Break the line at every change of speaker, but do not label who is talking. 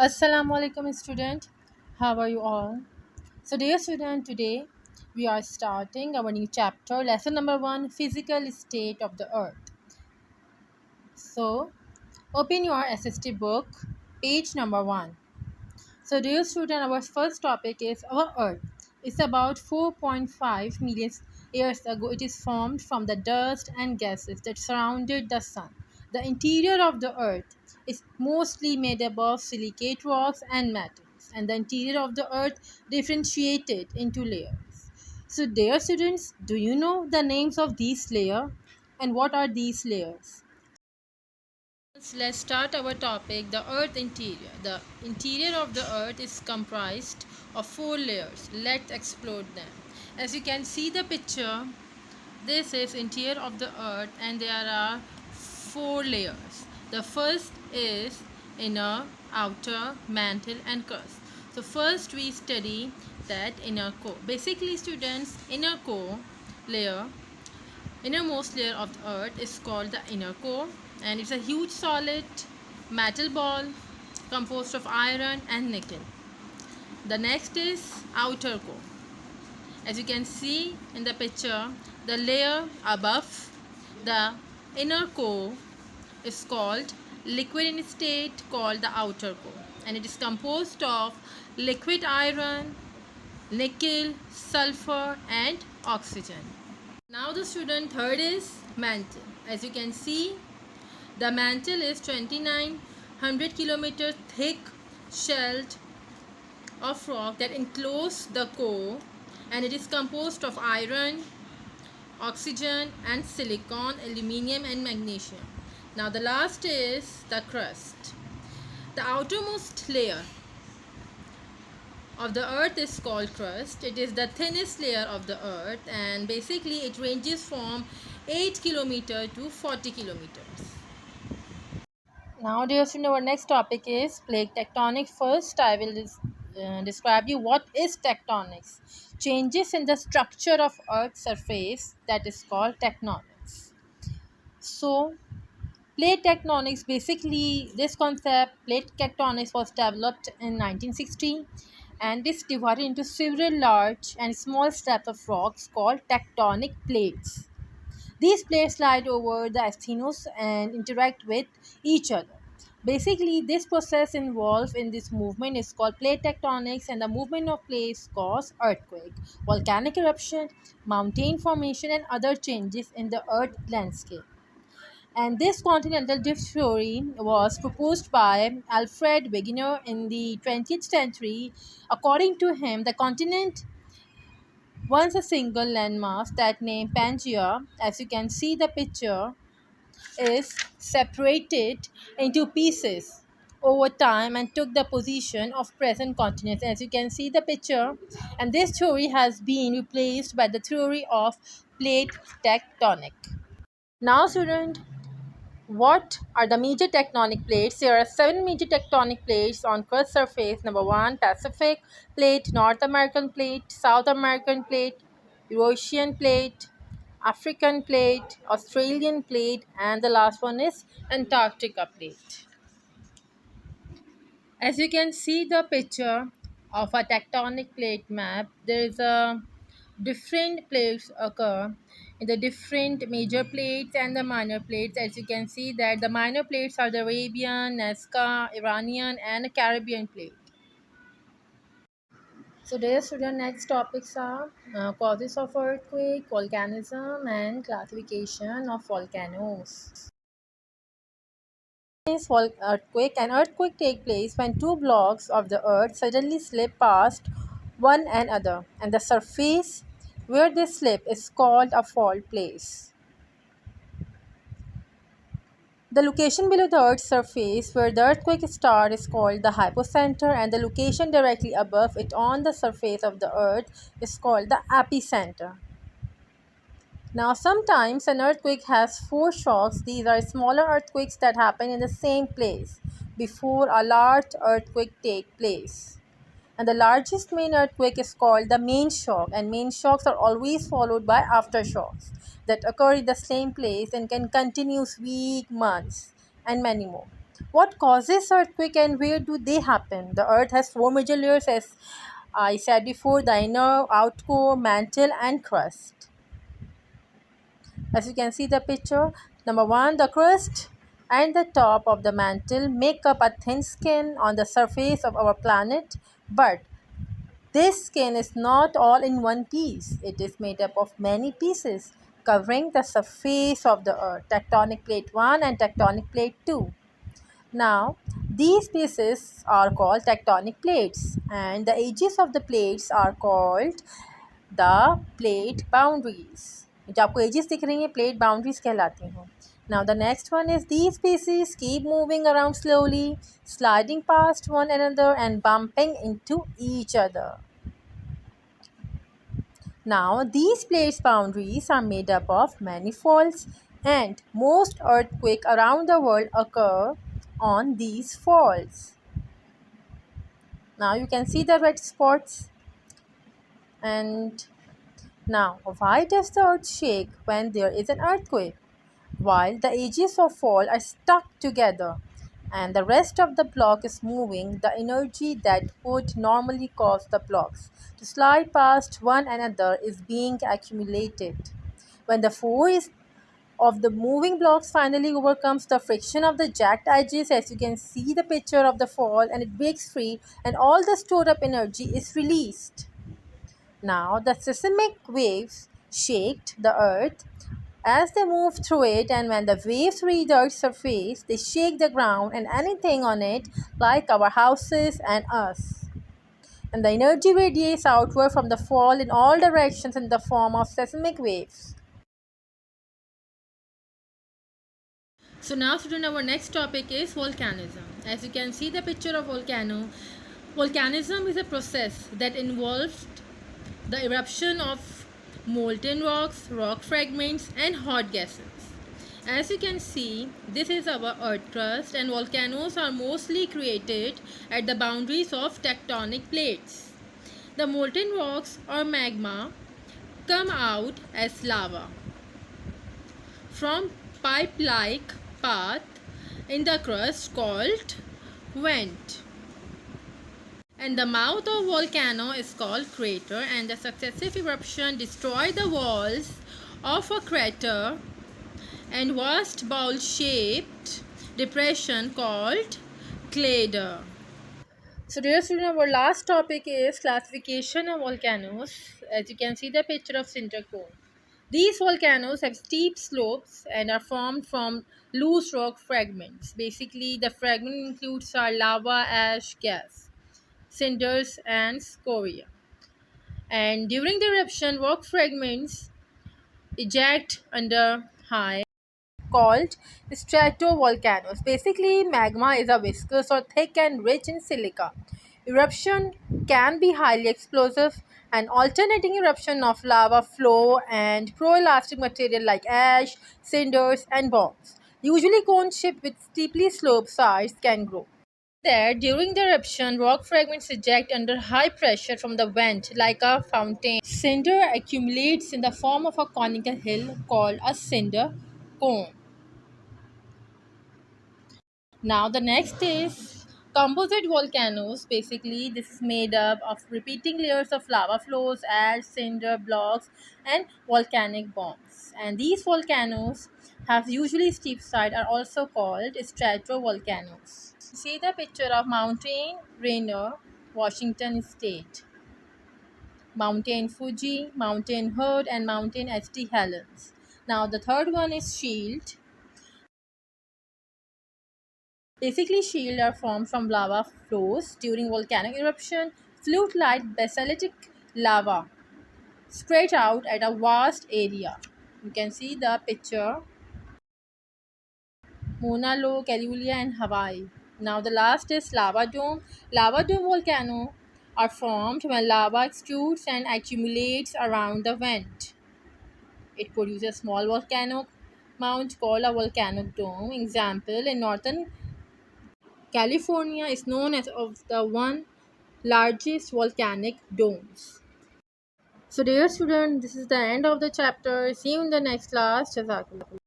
Assalamu alaikum student. How are you all? So dear student, today we are starting our new chapter, lesson number 1, physical state of the earth. So open your SST book, page number 1. So dear student, our first topic is our earth. It's about 4.5 million years ago. It is formed from the dust and gases that surrounded the sun. The interior of the earth is mostly made up of silicate rocks and metals, and the interior of the earth differentiated into layers. So dear students, do you know the names of these layers and what are these layers? Let's start our topic, the earth interior. The interior of the earth is comprised of four layers. Let's explore them. As you can see the picture, this is interior of the earth and there are four layers. The first is inner, outer, mantle and crust. So first we study that inner core. Basically students, inner core layer, innermost layer of the earth is called the inner core, and it's a huge solid metal ball composed of iron and nickel. The next is outer core. As you can see in the picture, the layer above the inner core is called liquid in state, called the outer core, and it is composed of liquid iron, nickel, sulfur and oxygen. Now the student third is mantle. As you can see, the mantle is 2900 kilometer thick shelled of rock that enclose the core, and it is composed of iron, oxygen and silicon, aluminium and magnesium. Now the last is the crust. The outermost layer of the earth is called crust. It is the thinnest layer of the earth, and basically it ranges from 8 kilometer to 40 kilometers. Now dear student, our next topic is plate tectonics. First I will describe you what is tectonics. Changes in the structure of earth's surface, that is called tectonics. So plate tectonics, basically this concept, plate tectonics, was developed in 1960, and is divided into several large and small slabs of rocks called tectonic plates. These plates slide over the asthenos and interact with each other. Basically, this process involved in this movement is called plate tectonics, and the movement of plates cause earthquake, volcanic eruption, mountain formation, and other changes in the earth landscape. And this continental drift theory was proposed by Alfred Wegener in the 20th century. According to him, the continent, once a single landmass that named Pangaea, as you can see the picture, is separated into pieces over time and took the position of present continents, as you can see the picture. And this theory has been replaced by the theory of plate tectonic. Now student, what are the major tectonic plates? There are seven major tectonic plates on Earth's surface. Number one, Pacific plate, North American plate, South American plate, Eurasian plate, African plate, Australian plate, and the last one is Antarctica plate. As you can see the picture of a tectonic plate map, there is a different plates occur in the different major plates and the minor plates. As you can see that the minor plates are the Arabian, Nazca, Iranian and Caribbean plate. So their student next topics are causes of earthquake, volcanism and classification of volcanoes. Earthquake. An earthquake takes place when two blocks of the earth suddenly slip past one another, and the surface where they slip is called a fault place. The location below the earth's surface where the earthquake starts is called the hypocenter, and the location directly above it on the surface of the earth is called the epicenter. Now, sometimes an earthquake has four shocks. These are smaller earthquakes that happen in the same place before a large earthquake takes place. And the largest main earthquake is called the main shock, and main shocks are always followed by aftershocks that occur in the same place and can continue weeks, months, and many more. What causes earthquake and where do they happen? The earth has four major layers, as I said before: the inner, outcore, mantle, and crust. As you can see the picture, number one, the crust and the top of the mantle make up a thin skin on the surface of our planet, but this skin is not all in one piece. It is made up of many pieces covering the surface of the earth: tectonic plate 1 and tectonic plate 2. Now, these pieces are called tectonic plates, and the edges of the plates are called the plate boundaries. जो आपको edges दिख रही हैं plate boundaries कहलाती हैं. Now the next one is these pieces keep moving around slowly, sliding past one another and bumping into each other. Now these plate boundaries are made up of many faults, and most earthquakes around the world occur on these faults. Now you can see the red spots. And now, why does the earth shake when there is an earthquake? While the edges of fault are stuck together and the rest of the block is moving, the energy that would normally cause the blocks to slide past one another is being accumulated. When the force of the moving blocks finally overcomes the friction of the jagged edges, as you can see the picture of the fall, and it breaks free and all the stored up energy is released. Now the seismic waves shake the earth as they move through it, and when the waves reach the earth's surface, they shake the ground and anything on it, like our houses and us. And the energy radiates outward from the fall in all directions in the form of seismic waves. So now student, our next topic is volcanism. As you can see the picture of volcanism is a process that involves the eruption of molten rocks, rock fragments, and hot gases. As you can see, this is our earth crust, and volcanoes are mostly created at the boundaries of tectonic plates. The molten rocks or magma come out as lava from pipe-like path in the crust called vent. And the mouth of volcano is called crater, and the successive eruption destroy the walls of a crater and vast bowl-shaped depression called crater. So dear students, our last topic is classification of volcanoes. As you can see the picture of cinder cone. These volcanoes have steep slopes and are formed from loose rock fragments. Basically, the fragment includes lava, ash, gas, cinders, and scoria. And during the eruption, rock fragments eject under high called stratovolcanoes. Basically, magma is a viscous or thick and rich in silica. Eruption can be highly explosive. An alternating eruption of lava flow and proelastic material like ash, cinders, and bombs, usually cone-shaped with steeply sloped sides, can grow. There, during the eruption, rock fragments eject under high pressure from the vent like a fountain. Cinder accumulates in the form of a conical hill called a cinder cone. Now the next is composite volcanoes. Basically, this is made up of repeating layers of lava flows, ash, cinder blocks, and volcanic bombs. And these volcanoes have usually steep side are also called stratovolcanoes. See the picture of Mountain Rainier, Washington State, Mountain Fuji, Mountain Hood, and Mountain St. Helens. Now the third one is Shield. Basically, shields are formed from lava flows during volcanic eruption. Flute-like basaltic lava spread out at a vast area. You can see the picture. Mauna Loa, Kaluuya, and Hawaii. Now the last is lava dome. Lava dome volcano are formed when lava extrudes and accumulates around the vent. It produces a small volcano mount called a volcanic dome. Example, in northern California is known as of the one largest volcanic domes. So dear student, this is the end of the chapter. See you in the next class. Jazakallah.